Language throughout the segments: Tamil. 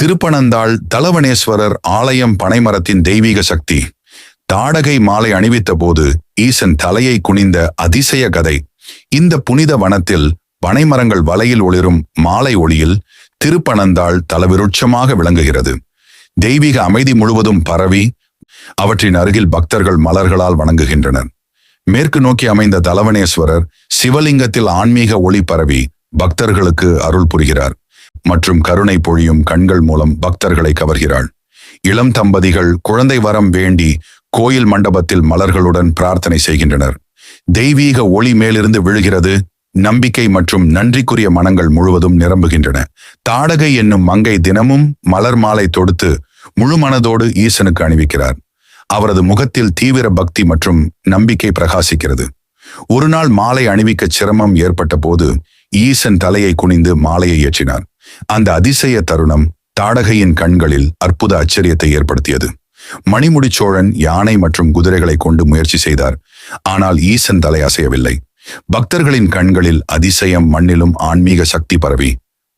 திருப்பனந்தாள் தலவனேஸ்வரர் ஆலயம் பனைமரத்தின் தெய்வீக சக்தி. தாடகை மாலை அணிவித்த போது ஈசன் தலையை குனிந்த அதிசய கதை. இந்த புனித வனத்தில் பனைமரங்கள் வலையில் ஒளிரும் மாலை ஒளியில் திருப்பனந்தாள் தலவிருட்சமாக விளங்குகிறது. தெய்வீக அமைதி முழுவதும் பரவி அவற்றின் அருகில் பக்தர்கள் மலர்களால் வணங்குகின்றனர். மேற்கு நோக்கி அமைந்த தலவனேஸ்வரர் சிவலிங்கத்தில் ஆன்மீக ஒளி பரவி பக்தர்களுக்கு அருள் புரிகிறார் மற்றும் கருணை பொழியும் கண்கள் மூலம் பக்தர்களை கவர்கிறாள். இளம் தம்பதிகள் குழந்தை வரம் வேண்டி கோயில் மண்டபத்தில் மலர்களுடன் பிரார்த்தனை செய்கின்றனர். தெய்வீக ஒளி மேலிருந்து விழுகிறது. நம்பிக்கை மற்றும் நன்றிக்குரிய மனங்கள் முழுவதும் நிரம்புகின்றன. தாடகை என்னும் மங்கை தினமும் மலர் மாலை தொடுத்து முழு மனதோடு ஈசனுக்கு அணிவிக்கிறார். அவரது முகத்தில் தீவிர பக்தி மற்றும் நம்பிக்கை பிரகாசிக்கிறது. ஒரு நாள் மாலை அணிவிக்க சிரமம் ஏற்பட்ட போது ஈசன் தலையை குனிந்து மாலையை ஏற்றினார். அந்த அதிசய தருணம் தாடகையின் கண்களில் அற்புத ஆச்சரியத்தை ஏற்படுத்தியது. மணிமுடி சோழன் யானை மற்றும் குதிரைகளை கொண்டு முயற்சி செய்தார். ஆனால் ஈசன் தலை அசையவில்லை. பக்தர்களின் கண்களில் அதிசயம், மண்ணிலும் ஆன்மீக சக்தி பரவி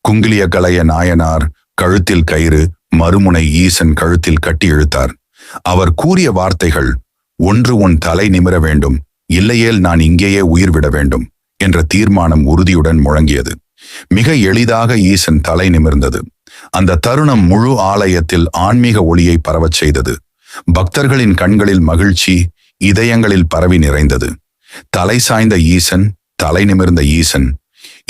குங்கிலிய கலைய நாயனார் கழுத்தில் கயிறு, மறுமுனை ஈசன் கழுத்தில் கட்டி இழுத்தார். அவர் கூறிய வார்த்தைகள், ஒன்று உன் தலை நிமிர வேண்டும், இல்லையேல் நான் இங்கேயே உயிர் விட வேண்டும் என்ற தீர்மானம் உறுதியுடன் முழங்கியது. மிக எளிதாக ஈசன் தலை நிமிர்ந்தது. அந்த தருணம் முழு ஆலயத்தில் ஆன்மீக ஒளியை பரவச் செய்தது. பக்தர்களின் கண்களில் மகிழ்ச்சி, இதயங்களில் பரவி நிறைந்தது. தலை சாய்ந்த ஈசன், தலை நிமிர்ந்த ஈசன்,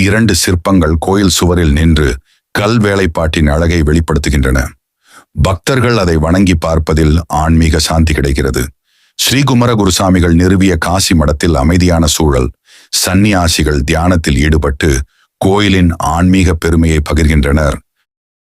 இரண்டு சிற்பங்கள் கோயில் சுவரில் நின்று கல் வேலைப்பாட்டின் அழகை வெளிப்படுத்துகின்றன. பக்தர்கள் அதை வணங்கி பார்ப்பதில் ஆன்மீக சாந்தி கிடைக்கிறது. ஸ்ரீகுமர குருசாமிகள் நிறுவிய காசி மடத்தில் அமைதியான சூழல். சந்நியாசிகள் தியானத்தில் ஈடுபட்டு கோயிலின் ஆன்மீக பெருமையை பகிர்கின்றனர்.